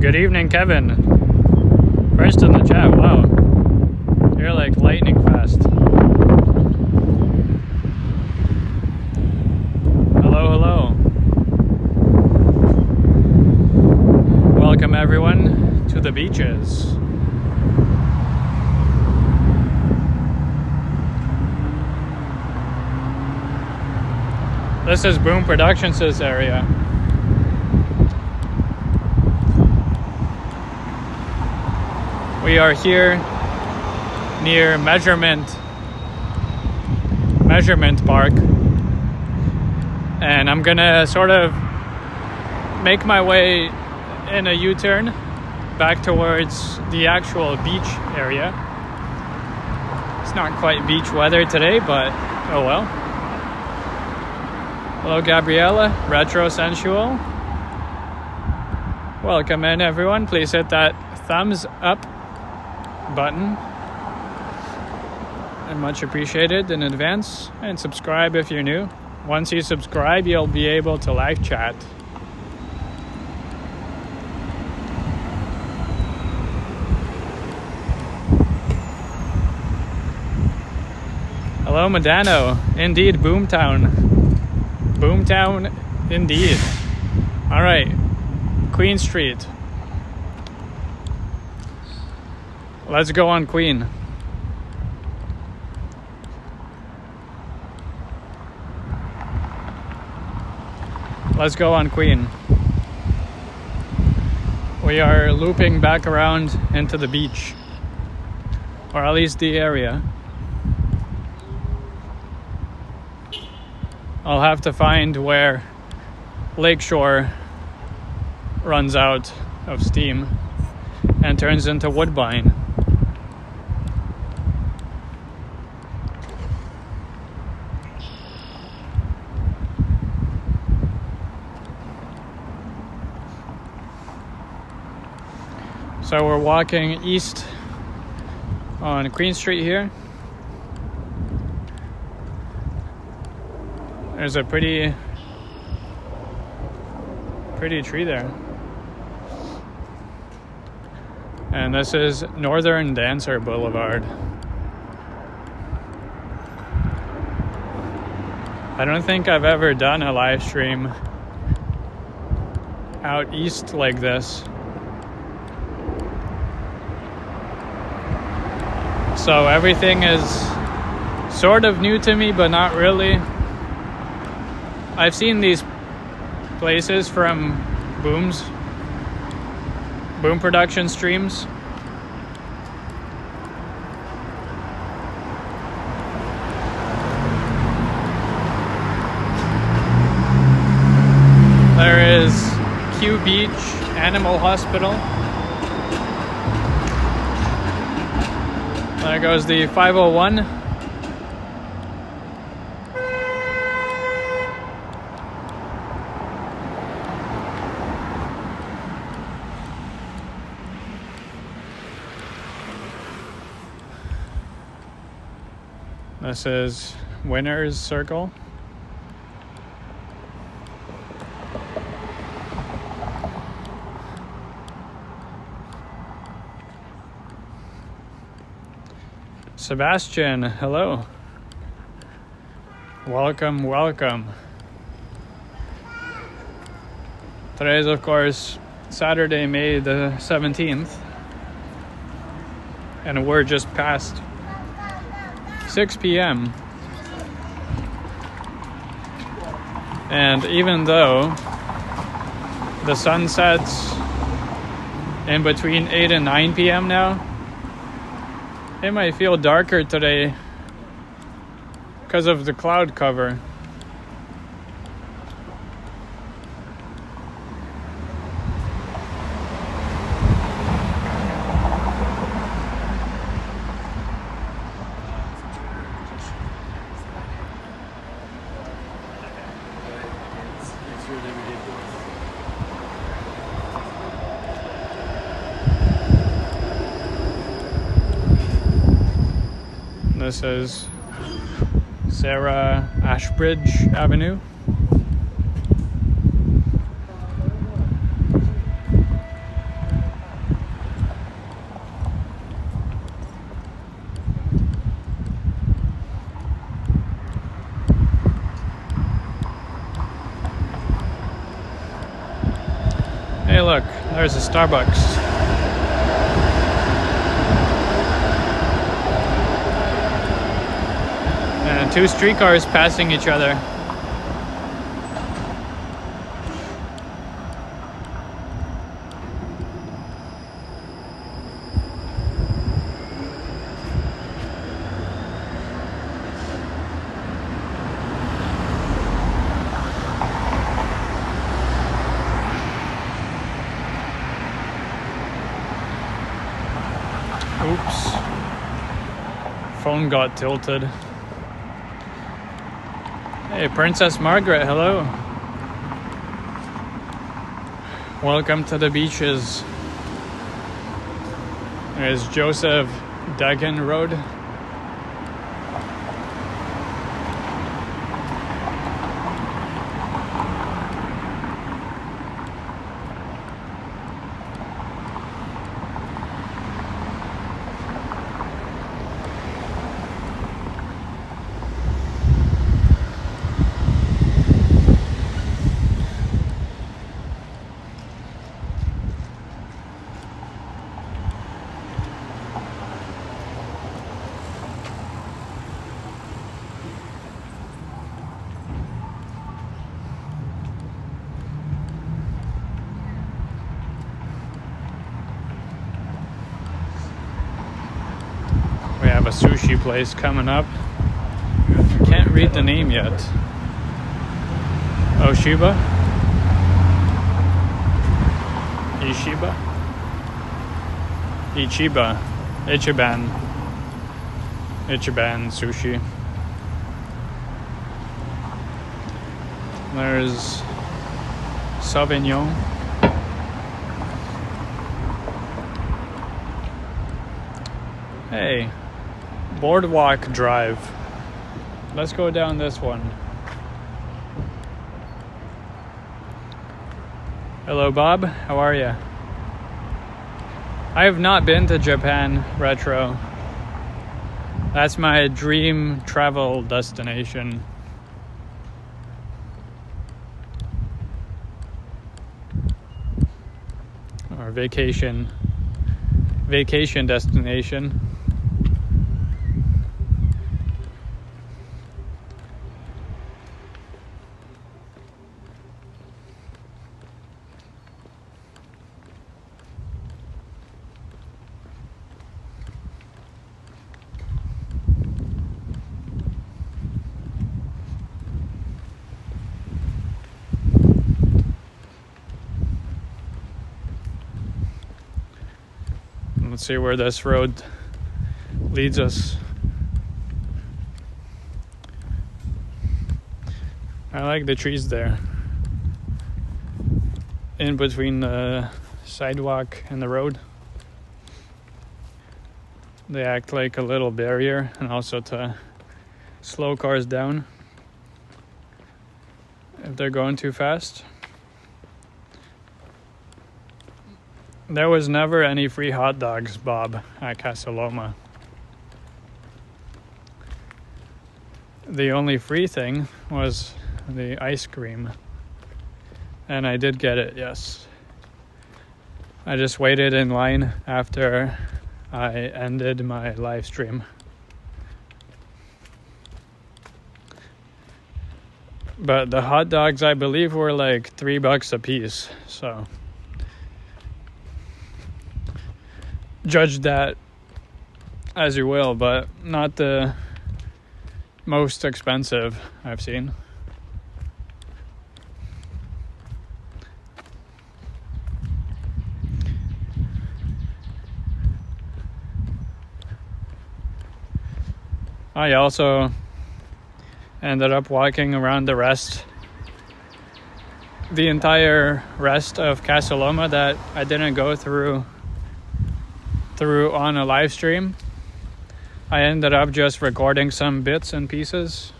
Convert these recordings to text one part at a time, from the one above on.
Good evening, Kevin. First in the chat, wow. You're like lightning fast. Hello, hello. Welcome everyone to the beaches. This is Boom Productions' area. We are here near Measurement Park, and I'm gonna sort of make my way in a U-turn back towards the actual beach area. It's not quite beach weather today, but oh well. Hello Gabriella, Retro Sensual. Welcome in everyone. Please hit that thumbs up button. And much appreciated in advance. And subscribe if you're new. Once you subscribe, you'll be able to live chat. Hello Medano. Indeed, Boomtown. Boomtown, indeed. Alright. Queen Street. Let's go on Queen. Let's go on Queen. We are looping back around into the beach. Or at least the area. I'll have to find where Lakeshore runs out of steam and turns into Woodbine. So we're walking east on Queen Street here. There's a pretty tree there. And this is Northern Dancer Boulevard. I don't think I've ever done a live stream out east like this. So everything is sort of new to me, but not really. I've seen these places from Boom Production streams. There is Q Beach Animal Hospital. There goes the 501. This is Winner's Circle. Sebastian, hello. Welcome, welcome. Today is, of course, Saturday, May the 17th. And we're just past 6 p.m. And even though the sun sets in between 8 and 9 p.m. now, it might feel darker today because of the cloud cover. This is Sarah Ashbridge Avenue. look, there's a Starbucks. And two streetcars passing each other. Oops. Phone got tilted. Hey, Princess Margaret, hello. Welcome to the beaches. There's Joseph Dagan Road. We have a sushi place coming up. Can't read the name yet. Oshiba? Ishiba? Ichiba. Ichiban. Ichiban sushi. There's Sauvignon. Hey. Boardwalk Drive. Let's go down this one. Hello, Bob. How are you? I have not been to Japan Retro. That's my dream travel destination. Or vacation destination. Let's see where this road leads us. I like the trees there. In between the sidewalk and the road. They act like a little barrier and also to slow cars down if they're going too fast. There was never any free hot dogs, Bob, at Casa Loma. The only free thing was the ice cream. And I did get it, yes. I just waited in line after I ended my live stream. But the hot dogs, I believe, were like $3 a piece, so... Judge that as you will, but not the most expensive I've seen. I also ended up walking around the entire rest of Casa Loma that I didn't go through on a live stream. I ended up just recording some bits and pieces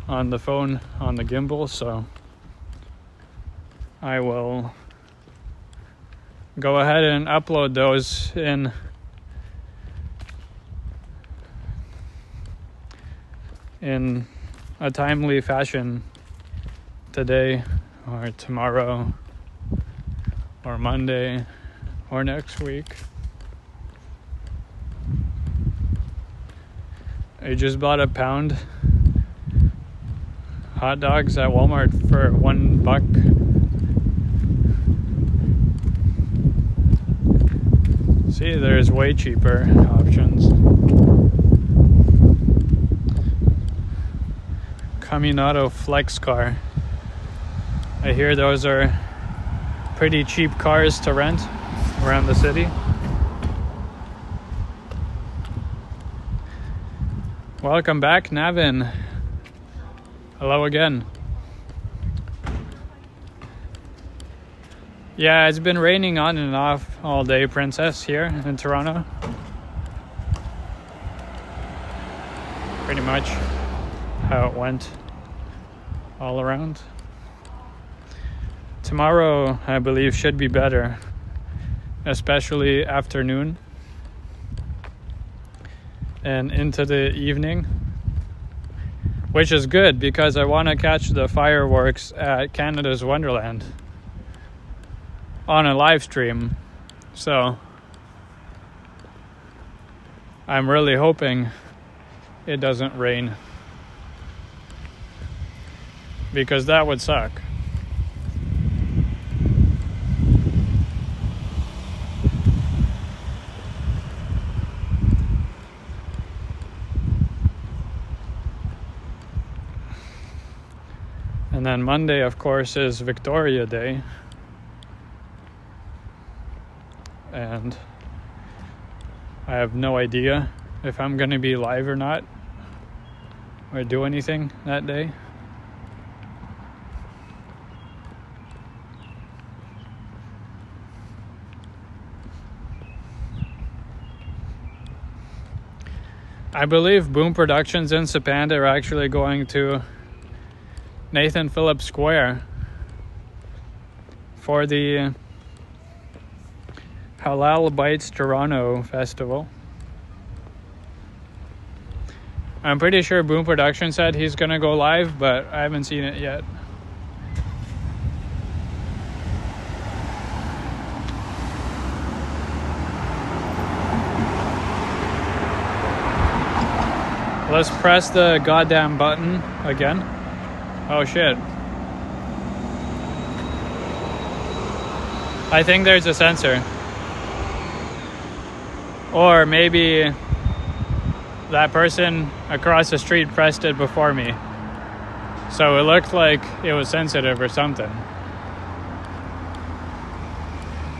on the phone, on the gimbal, so I will go ahead and upload those in a timely fashion today or tomorrow. or Monday or next week. I just bought a pound hot dogs at Walmart for $1. See, there's way cheaper options. Caminado Flex car. I hear those are pretty cheap cars to rent around the city. Welcome back, Navin. Hello again. Yeah, it's been raining on and off all day, Princess, here in Toronto. Pretty much how it went all around. Tomorrow, I believe, should be better, especially afternoon and into the evening, which is good because I want to catch the fireworks at Canada's Wonderland on a live stream. So I'm really hoping it doesn't rain, because that would suck. And then Monday, of course, is Victoria Day. And I have no idea if I'm going to be live or not, or do anything that day. I believe Boom Productions in Sapanda are actually going to Nathan Phillips Square for the Halal Bites Toronto Festival. I'm pretty sure Boom Productions said he's gonna go live, but I haven't seen it yet. Let's press the goddamn button again. Oh shit. I think there's a sensor. Or maybe that person across the street pressed it before me. So it looked like it was sensitive or something.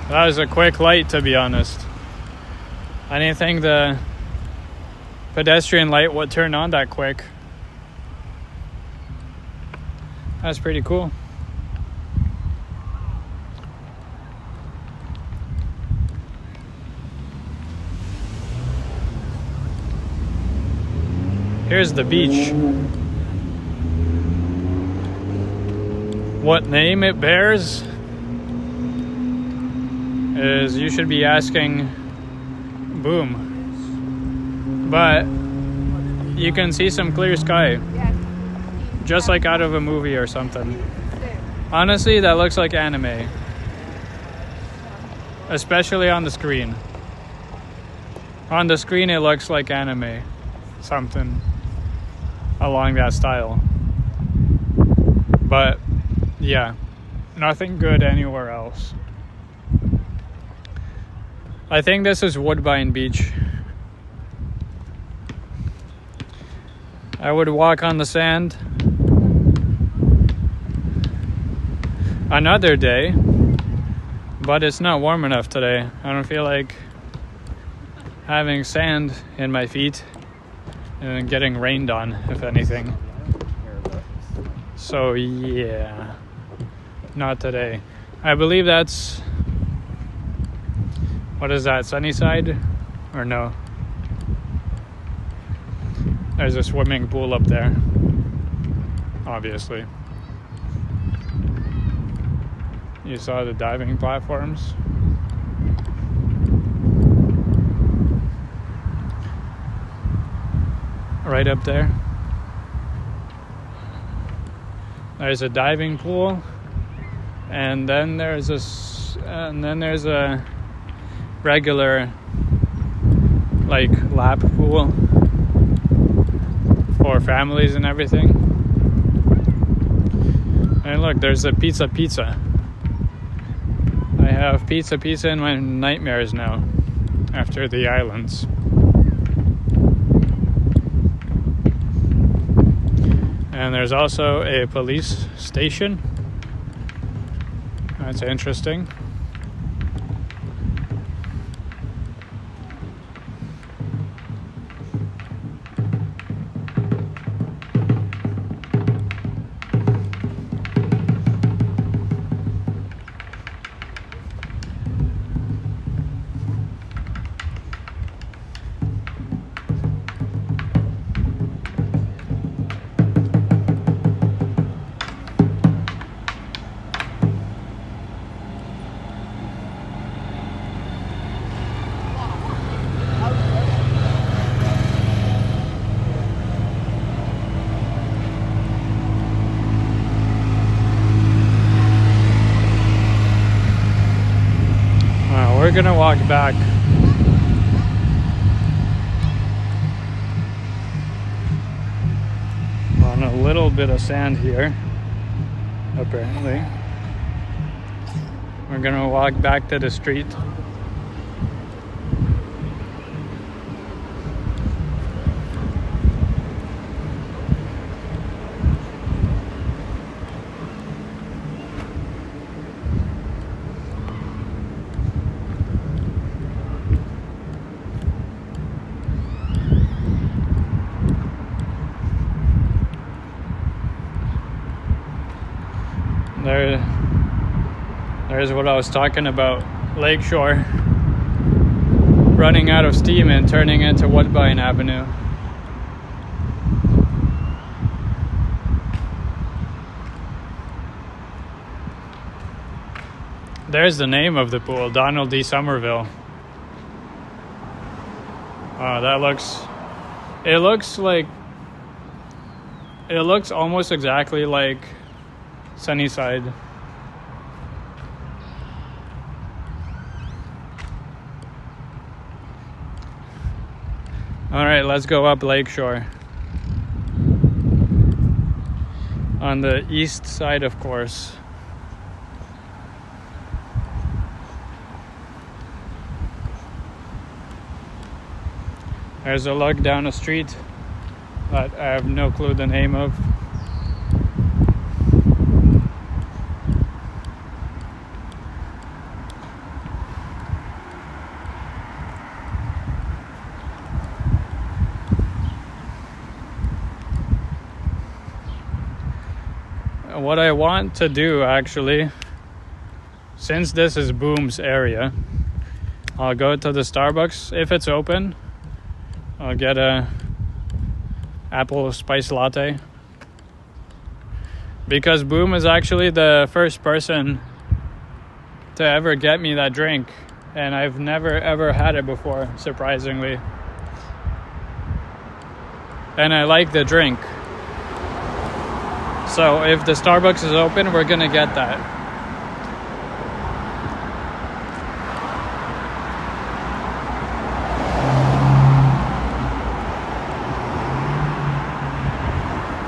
That was a quick light, to be honest. I didn't think the pedestrian light would turn on that quick. That's pretty cool. Here's the beach. What name it bears is you should be asking Boom. But you can see some clear sky. Just like out of a movie or something. Honestly, that looks like anime. Especially on the screen. On the screen, it looks like anime. Something along that style. But, yeah. Nothing good anywhere else. I think this is Woodbine Beach. I would walk on the sand another day, but it's not warm enough today. I don't feel like having sand in my feet and getting rained on, if anything. So yeah, not today. I believe that's, what is that, Sunnyside? Or no? There's a swimming pool up there, obviously. You saw the diving platforms. Right up there. There's a diving pool. And then there's a poolhouse, and then there's a regular like lap pool for families and everything. And look, there's a pizza. I have pizza in my nightmares now after the islands. And there's also a police station. That's interesting. We're gonna walk back. On a little bit of sand here, apparently. We're gonna walk back to the street. There's what I was talking about. Lakeshore running out of steam and turning into Woodbine Avenue. There's the name of the pool, Donald D. Somerville. It looks almost exactly like Sunnyside. All right, let's go up Lakeshore. On the east side, of course. There's a look down the street that I have no clue the name of. What I want to do, actually, since this is Boom's area, I'll go to the Starbucks if it's open. I'll get a apple spice latte, because Boom is actually the first person to ever get me that drink, and I've never ever had it before, surprisingly. And I like the drink. So if the Starbucks is open, we're gonna get that.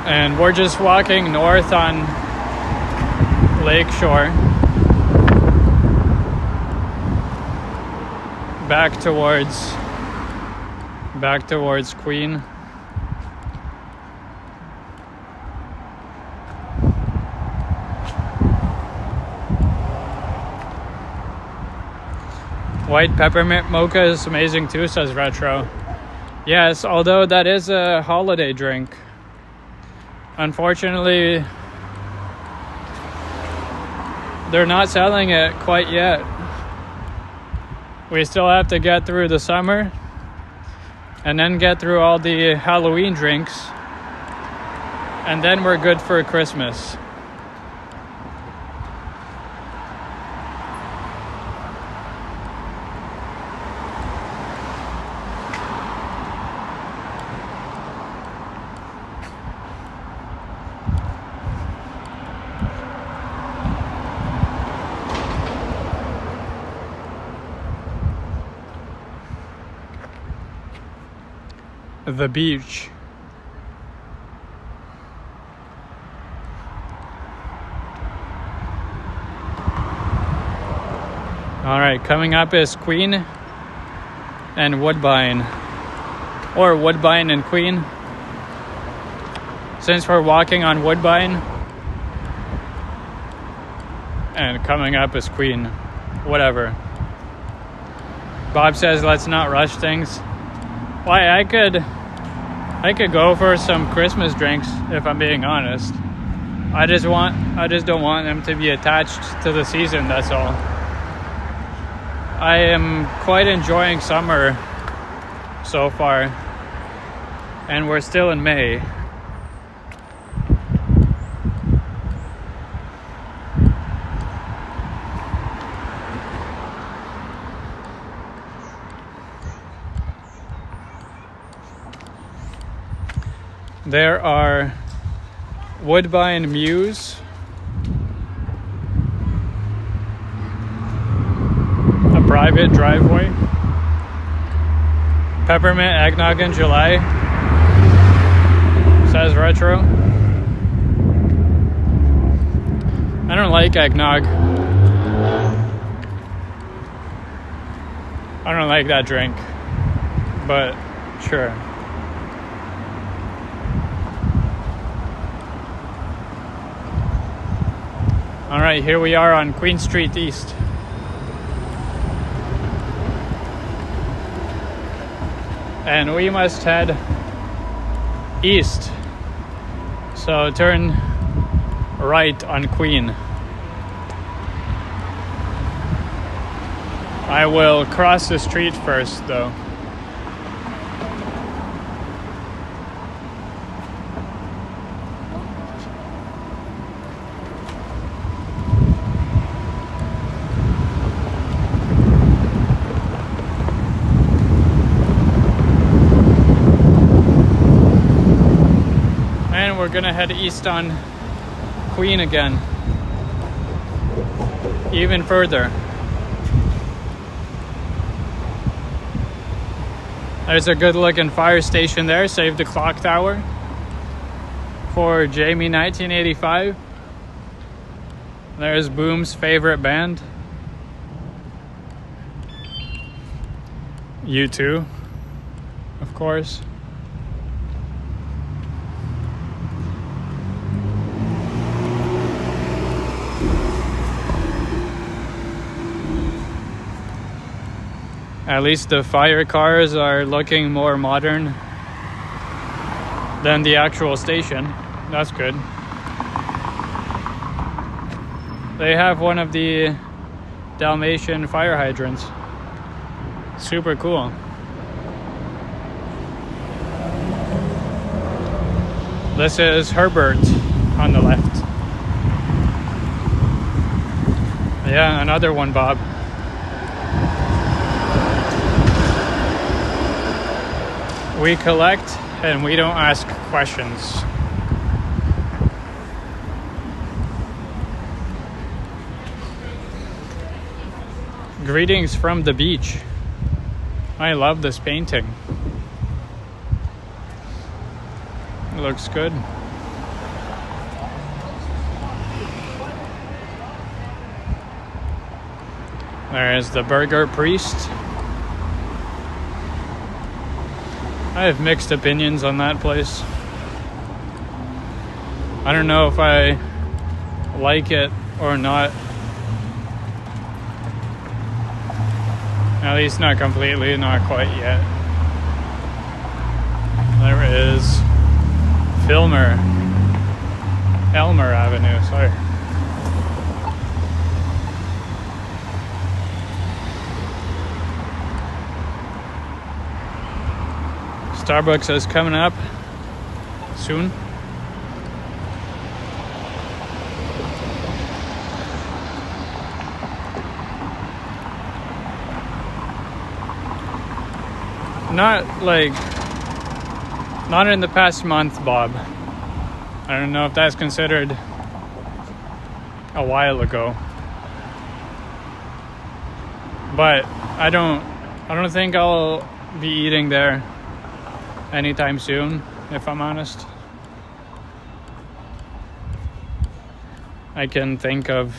And we're just walking north on Lakeshore, back towards Queen. White peppermint mocha is amazing too, says Retro. Yes, although that is a holiday drink. Unfortunately, they're not selling it quite yet. We still have to get through the summer and then get through all the Halloween drinks, and then we're good for Christmas. the beach. All right, coming up is Queen and Woodbine, or Woodbine and Queen. Since we're walking on Woodbine, and coming up is Queen, whatever. Bob says let's not rush things. Why, I could go for some Christmas drinks if I'm being honest. I just don't want them to be attached to the season, that's all. I am quite enjoying summer so far, and we're still in May. There are Woodbine Mews, a private driveway, Peppermint Eggnog in July, says Retro. I don't like eggnog. I don't like that drink, but sure. All right, here we are on Queen Street East. And we must head east. So turn right on Queen. I will cross the street first, though. We're gonna head east on Queen again, even further. There's a good looking fire station there, Save the Clock Tower for Jamie 1985. There's Boom's favorite band, U2, of course. At least the fire cars are looking more modern than the actual station. That's good. They have one of the Dalmatian fire hydrants. Super cool. This is Herbert on the left. Yeah, another one, Bob. We collect and we don't ask questions. Greetings from the beach. I love this painting. It looks good. There is the Burger Priest. I have mixed opinions on that place. I don't know if I like it or not. At least not completely, not quite yet. There is Elmer Avenue, sorry. Starbucks is coming up soon. Not in the past month, Bob. I don't know if that's considered a while ago. But I don't think I'll be eating there anytime soon, if I'm honest. I can think of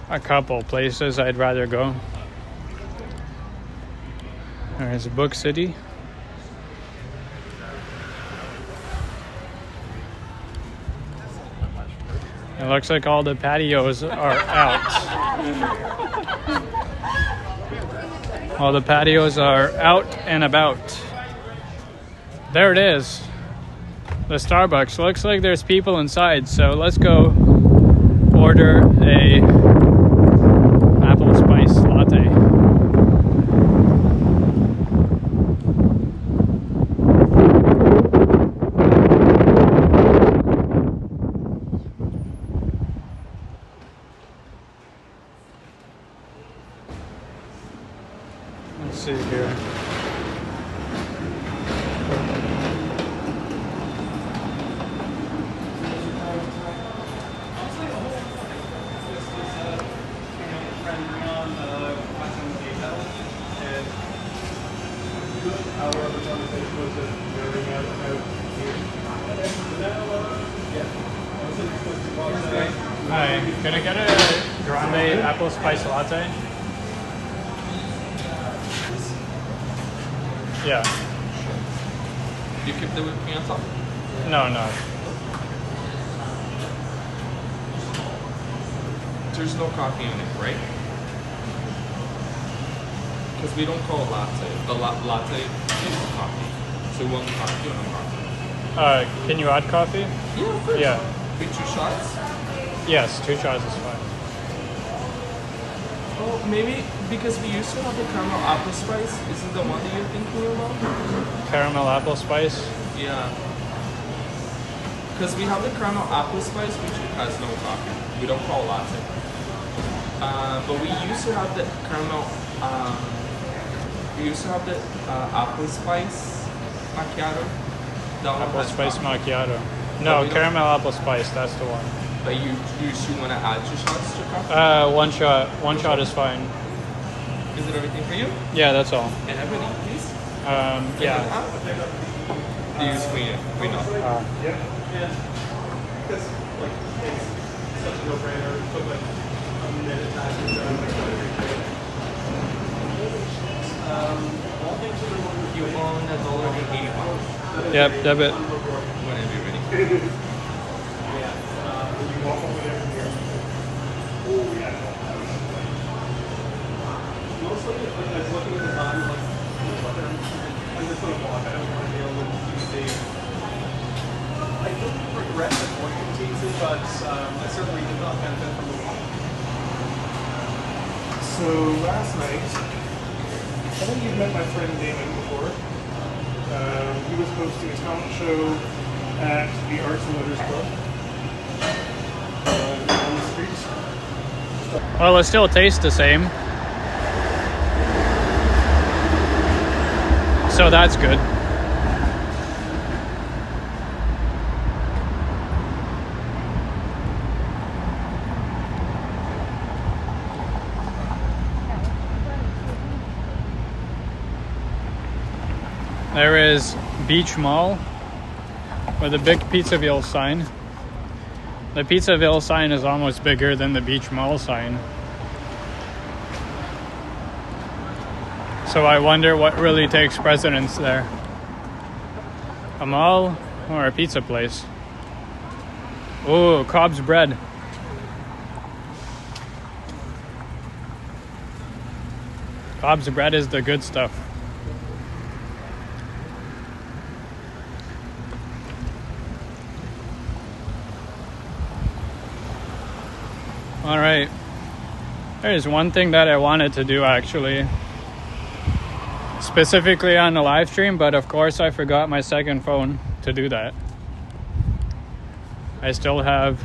a couple places I'd rather go. There's Book City. It looks like all the patios are out. All the patios are out and about. There it is. The Starbucks. Looks like there's people inside, so let's go order a apple spice latte. Let's see here. Hi, can I get a grande apple spice latte? Yeah. You keep the whipped cream on top? No. There's no coffee in it, right? Because we don't call it latte. The latte is coffee. So one coffee or no coffee? Can you add coffee? Yeah, of course. Yeah. With 2 shots? Yes, 2 shots is fine. Oh, maybe because we used to have the caramel apple spice. Is it the one that you're thinking about? Caramel apple spice? Yeah. Because we have the caramel apple spice, which has no coffee. We don't call latte. But we used to have the caramel. We used to have the apple spice macchiato. That one Apple has spice coffee. macchiato. But No, we don't- caramel apple spice, that's the one. But you usually want to add 2 shots to coffee? One shot. One shot is fine. Is it everything for you? Yeah, that's all. And everything, please? Yeah. Do you use queen? Queen off. You own $1.81. Yep, debit. Whenever you're ready. I don't regret the point teases, but I certainly did not benefit from the walk. So last night, I think you've met my friend Damon before. He was hosting a talent show at the Arts and Letters Club on the streets. Well, it still tastes the same. So that's good. There is Beach Mall with a big Pizzaville sign. The Pizzaville sign is almost bigger than the Beach Mall sign. So I wonder what really takes precedence there. A mall or a pizza place? Ooh, Cobb's bread. Cobb's bread is the good stuff. All right. There's one thing that I wanted to do actually, specifically on the live stream, but of course I forgot my second phone to do that. I still have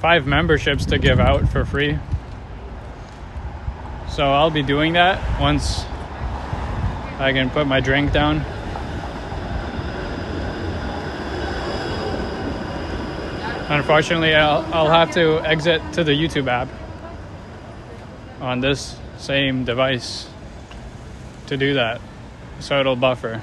5 memberships to give out for free. So I'll be doing that once I can put my drink down. Unfortunately, I'll have to exit to the YouTube app on this same device to do that, so it'll buffer.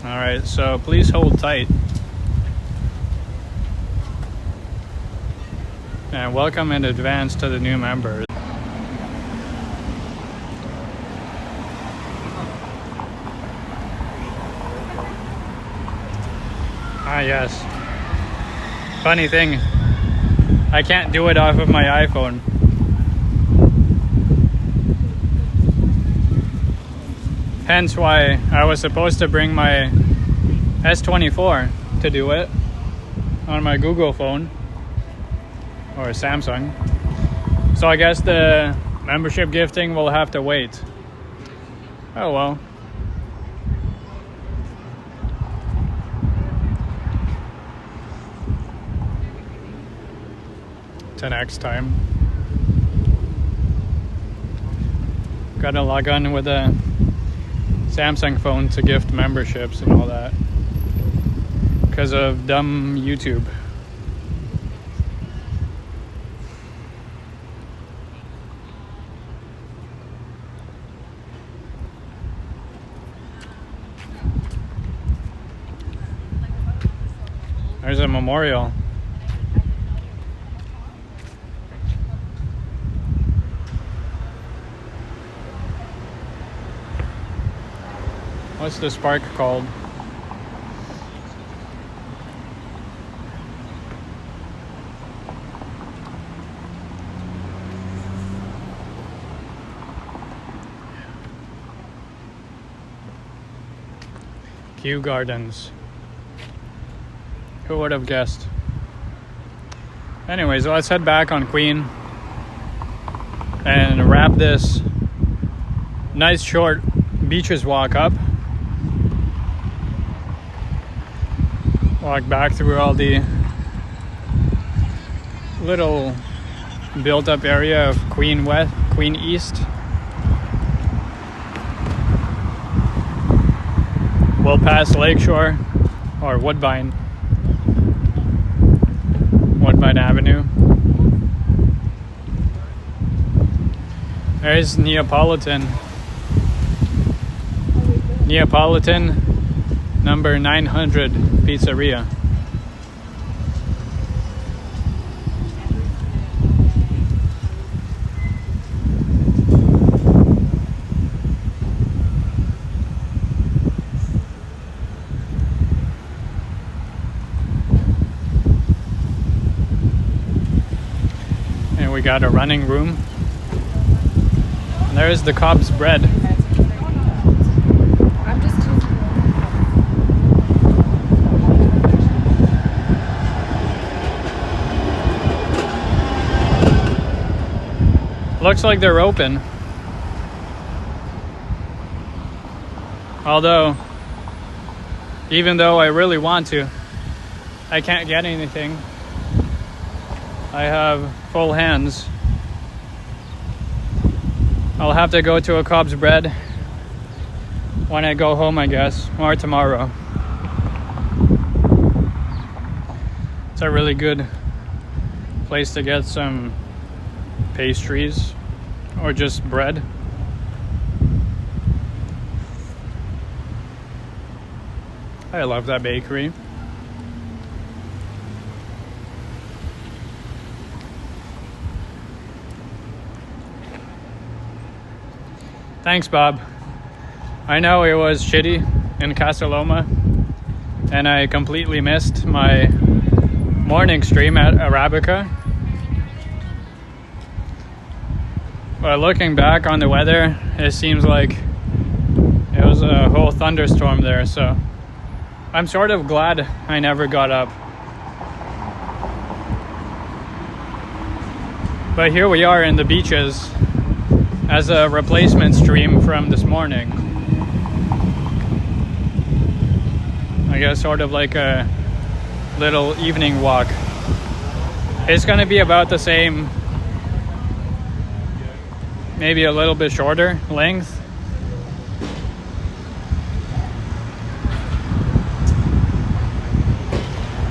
Alright, so please hold tight. And welcome in advance to the new members. Ah, yes. Funny thing, I can't do it off of my iPhone. Hence why I was supposed to bring my S24 to do it on my Google phone or Samsung. So I guess the membership gifting will have to wait. Oh well. To next time. Gotta log on with a Samsung phone to gift memberships and all that because of dumb YouTube. There's a memorial. What's this park called? Kew Gardens. Who would have guessed? Anyways, let's head back on Queen and wrap this nice short beaches walk up. Walk back through all the little built up area of Queen West, Queen East. We'll pass Lakeshore or Woodbine Avenue. There's Neapolitan number 900 Pizzeria. And we got a running room. And there's the Cobb's Bread. Looks like they're open. Although, even though I really want to, I can't get anything. I have full hands. I'll have to go to a Cobb's Bread when I go home, I guess, or tomorrow. It's a really good place to get some pastries or just bread. I love that bakery. Thanks, Bob. I know it was shitty in Casa Loma and I completely missed my morning stream at Arabica. But looking back on the weather, it seems like it was a whole thunderstorm there, so I'm sort of glad I never got up. But here we are in the beaches as a replacement stream from this morning. I guess sort of like a little evening walk. It's gonna be about the same, maybe a little bit shorter length.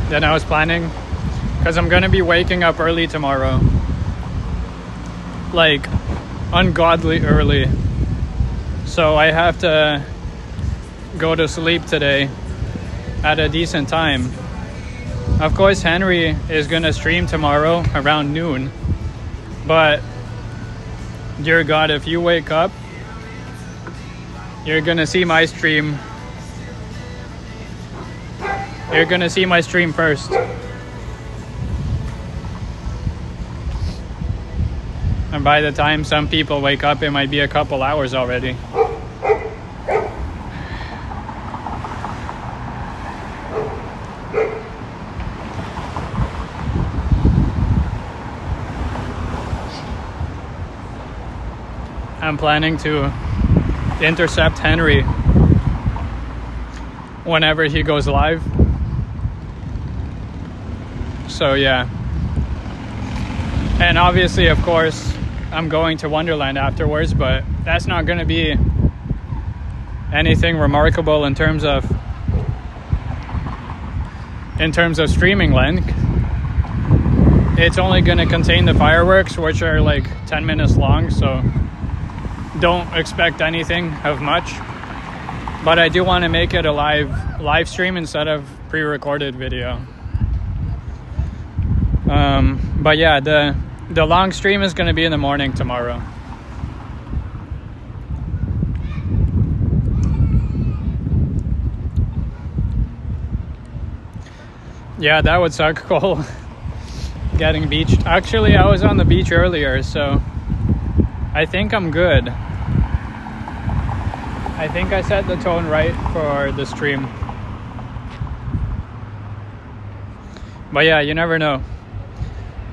Than I was planning, because I'm gonna be waking up early tomorrow, like ungodly early, so I have to go to sleep today at a decent time. Of course, Henry is going to stream tomorrow around noon. But, dear God, if you wake up, you're going to see my stream. You're going to see my stream first. And by the time some people wake up, it might be a couple hours already. I'm planning to intercept Henry whenever he goes live. So yeah. And obviously, of course, I'm going to Wonderland afterwards, but that's not going to be anything remarkable in terms of streaming length. It's only going to contain the fireworks, which are like 10 minutes long, so don't expect anything of much. But I do want to make it a live stream instead of pre-recorded video. But yeah, the long stream is going to be in the morning tomorrow. Yeah, that would suck, Cole. Getting beached. Actually, I was on the beach earlier, so I think I'm good. I think I set the tone right for the stream. But yeah, you never know.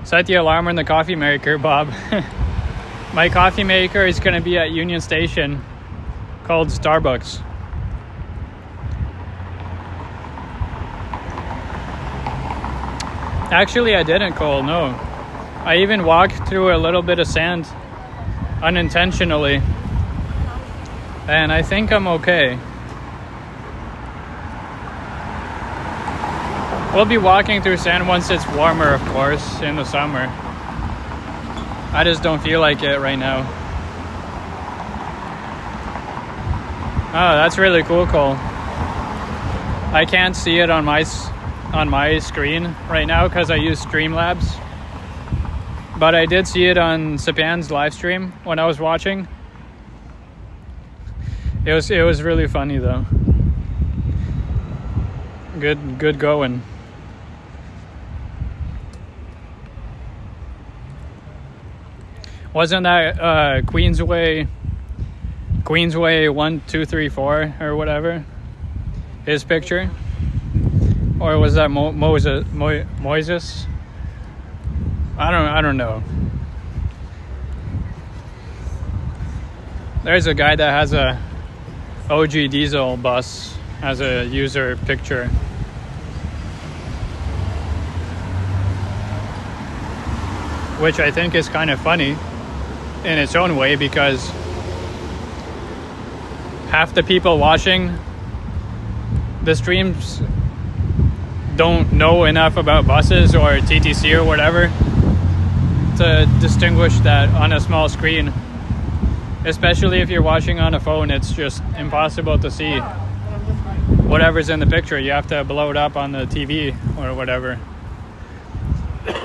Set the alarm on the coffee maker, Bob. My coffee maker is going to be at Union Station, called Starbucks. Actually, I didn't, Cole, no. I even walked through a little bit of sand unintentionally. And I think I'm okay. We'll be walking through sand once it's warmer, of course, in the summer. I just don't feel like it right now. Oh, that's really cool, Cole. I can't see it on my screen right now because I use Streamlabs. But I did see it on Sapan's live stream when I was watching. It was really funny though. Good going. Wasn't that Queensway 1, 2, 3, 4 or whatever? His picture? Or was that Moises? I don't know. There's a guy that has a OG Diesel bus as a user picture. Which I think is kind of funny in its own way, because half the people watching the streams don't know enough about buses or TTC or whatever to distinguish that on a small screen. Especially if you're watching on a phone, it's just impossible to see whatever's in the picture. You have to blow it up on the TV or whatever.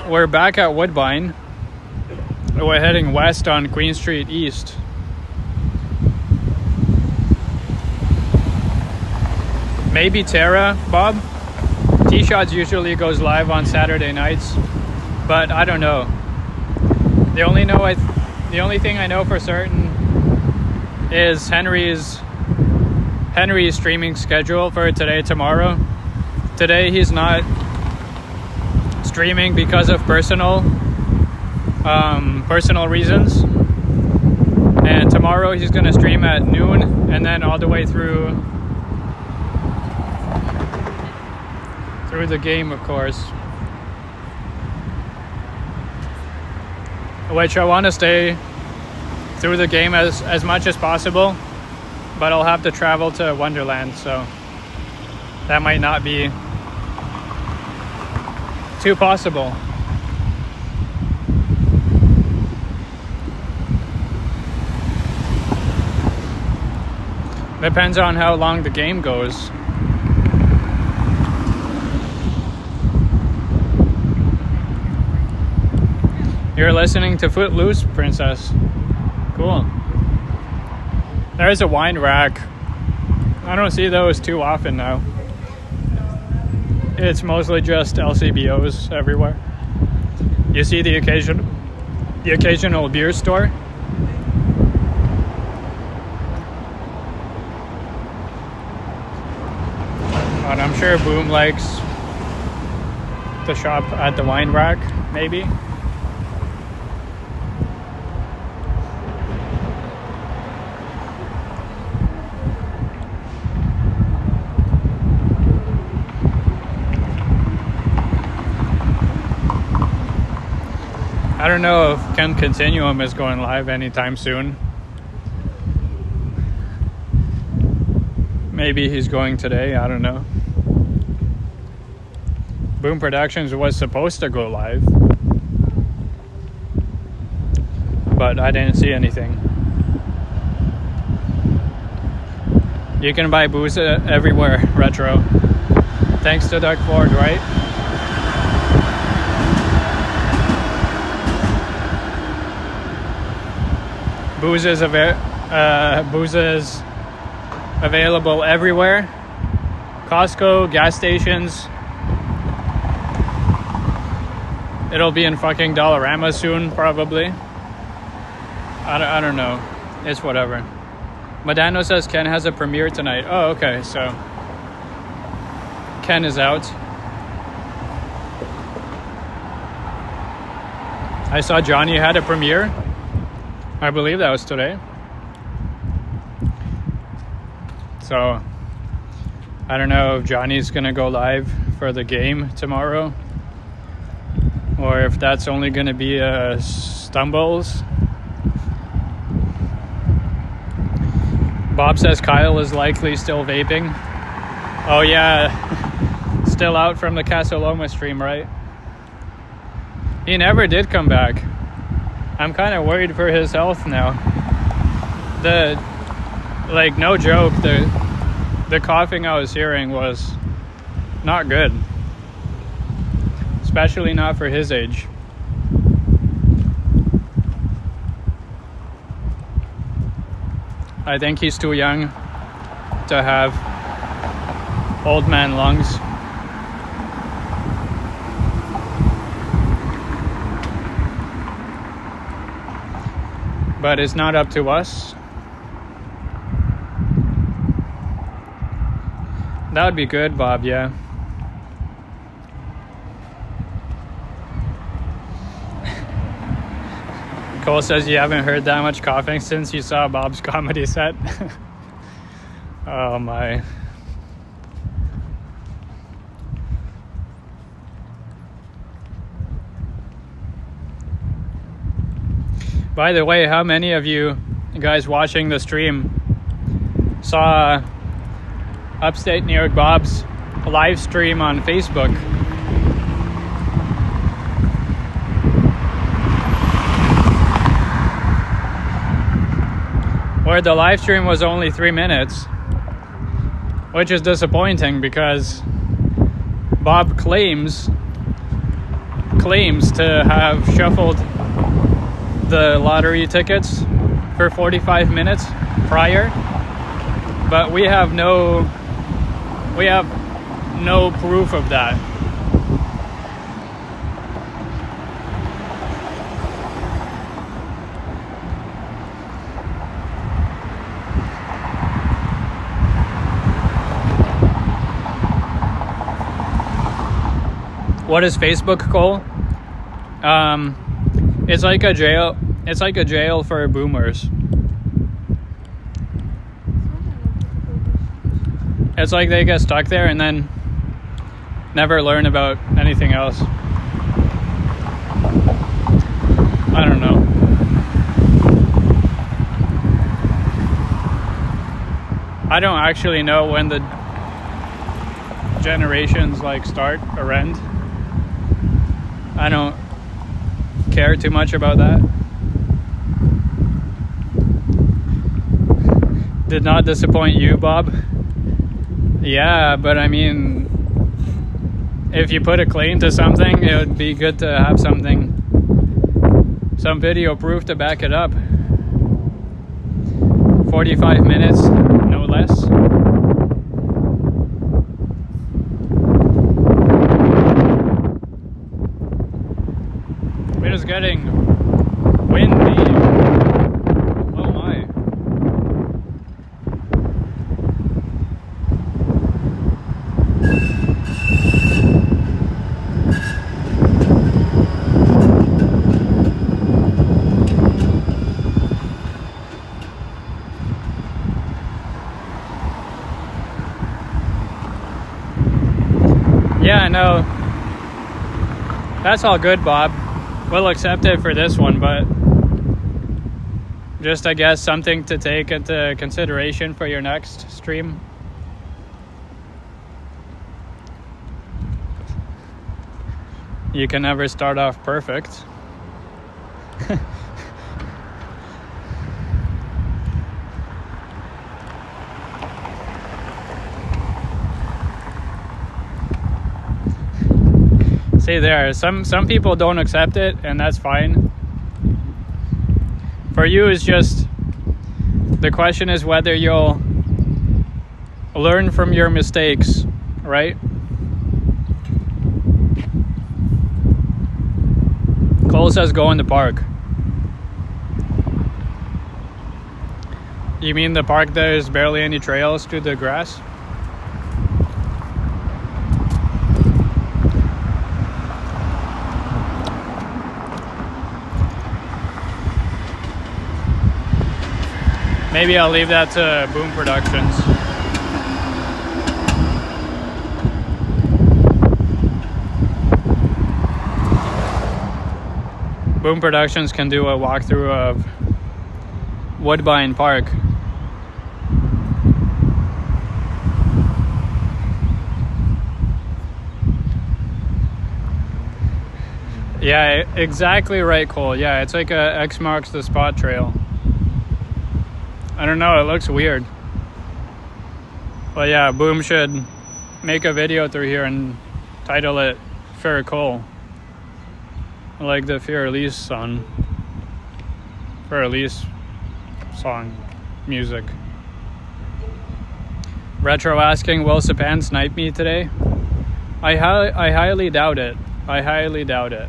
We're back at Woodbine. We're heading west on Queen Street East. Maybe Tara, Bob? T-Shots usually goes live on Saturday nights, but I don't know. The only thing I know for certain is Henry's streaming schedule for today, tomorrow. Today he's not streaming because of personal reasons, and tomorrow he's going to stream at noon and then all the way through the game, of course, which I want to stay through the game as much as possible, but I'll have to travel to Wonderland, so that might not be too possible. Depends on how long the game goes. You're listening to Footloose, Princess. Cool. There's a wine rack. I don't see those too often now. It's mostly just LCBOs everywhere. You see the occasional beer store. But I'm sure Boom likes to shop at the wine rack, maybe. I don't know if Ken Continuum is going live anytime soon. Maybe he's going today, I don't know. Boom Productions was supposed to go live, but I didn't see anything. You can buy booze everywhere, Retro. Thanks to Doug Ford, right? Booze is available everywhere. Costco, gas stations. It'll be in fucking Dollarama soon, probably. I don't know. It's whatever. Madano says Ken has a premiere tonight. Oh, okay, so Ken is out. I saw Johnny had a premiere. I believe that was today. So I don't know if Johnny's gonna go live for the game tomorrow, or if that's only gonna be stumbles. Bob says Kyle is likely still vaping. Oh yeah, still out from the Casa Loma stream, right? He never did come back. I'm kind of worried for his health now. No joke, the coughing I was hearing was not good. Especially not for his age. I think he's too young to have old man lungs. But it's not up to us. That would be good, Bob, yeah. Cole says you haven't heard that much coughing since you saw Bob's comedy set. Oh my. By the way, how many of you guys watching the stream saw Upstate New York Bob's live stream on Facebook? Where the live stream was only 3 minutes, which is disappointing because Bob claims to have shuffled the lottery tickets for 45 minutes prior, but we have no proof of that. What is Facebook, Cole? It's like a jail. It's like a jail for boomers. It's like they get stuck there and then never learn about anything else. I don't know. I don't actually know when the generations start or end. I don't care too much about that. Did not disappoint you, Bob? Yeah, but I mean, if you put a claim to something, it would be good to have something some video proof to back it up. 45 minutes, no less. It is getting windy. Oh my. Yeah, no. That's all good, Bob. We'll accept it for this one, but just, I guess, something to take into consideration for your next stream. You can never start off perfect. See there, some people don't accept it, and that's fine. For you, it's just, the question is whether you'll learn from your mistakes, right? Cole says go in the park. You mean the park there's barely any trails through the grass? Maybe I'll leave that to Boom Productions. Boom Productions can do a walkthrough of Woodbine Park. Yeah, exactly right, Cole. Yeah, it's like a X marks the spot trail. I don't know, it looks weird. But yeah, Boom should make a video through here and title it Fair Cole. Like the Fair Elise song. Fair Elise song. Music. Retro asking, will Sapan snipe me today? I highly doubt it. I highly doubt it.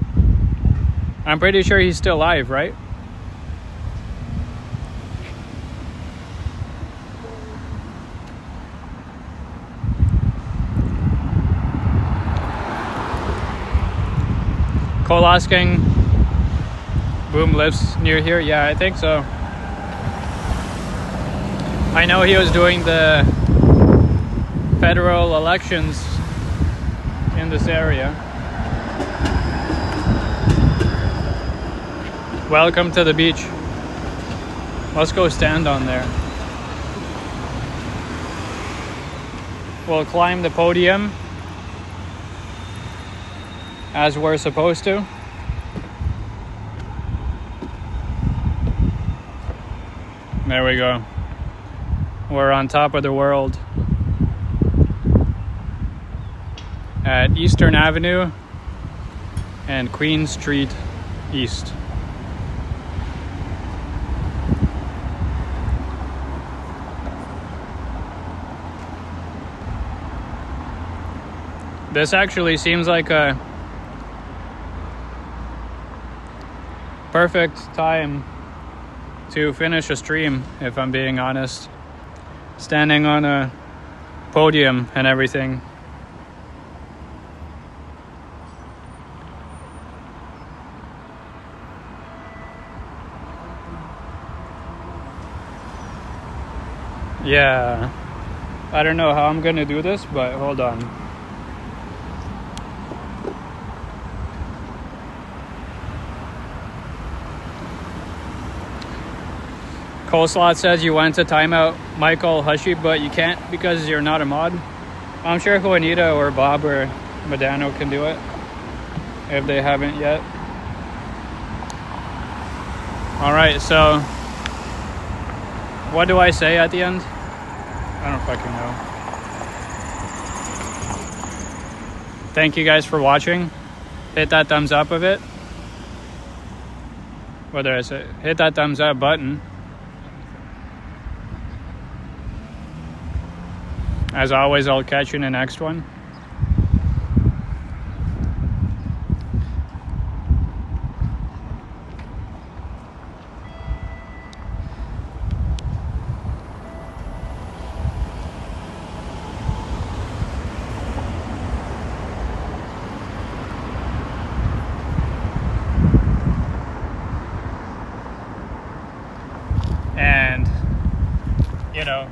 I'm pretty sure he's still alive, right? Cole asking, Boom lives near here? Yeah, I think so. I know he was doing the federal elections in this area. Welcome to the beach. Let's go stand on there. We'll climb the podium as we're supposed to. There we go. We're on top of the world at Eastern Avenue and Queen Street East. This actually seems like a perfect time to finish a stream, if I'm being honest. Standing on a podium and everything. Yeah, I don't know how I'm gonna do this, but hold on. Coleslaw says you went to timeout Michael Hushy, but you can't because you're not a mod. I'm sure Juanita or Bob or Medano can do it if they haven't yet. Alright, so what do I say at the end? I don't fucking know. Thank you guys for watching. Hit that thumbs up of it. whether it's hit that thumbs up button. As always, I'll catch you in the next one. And, you know,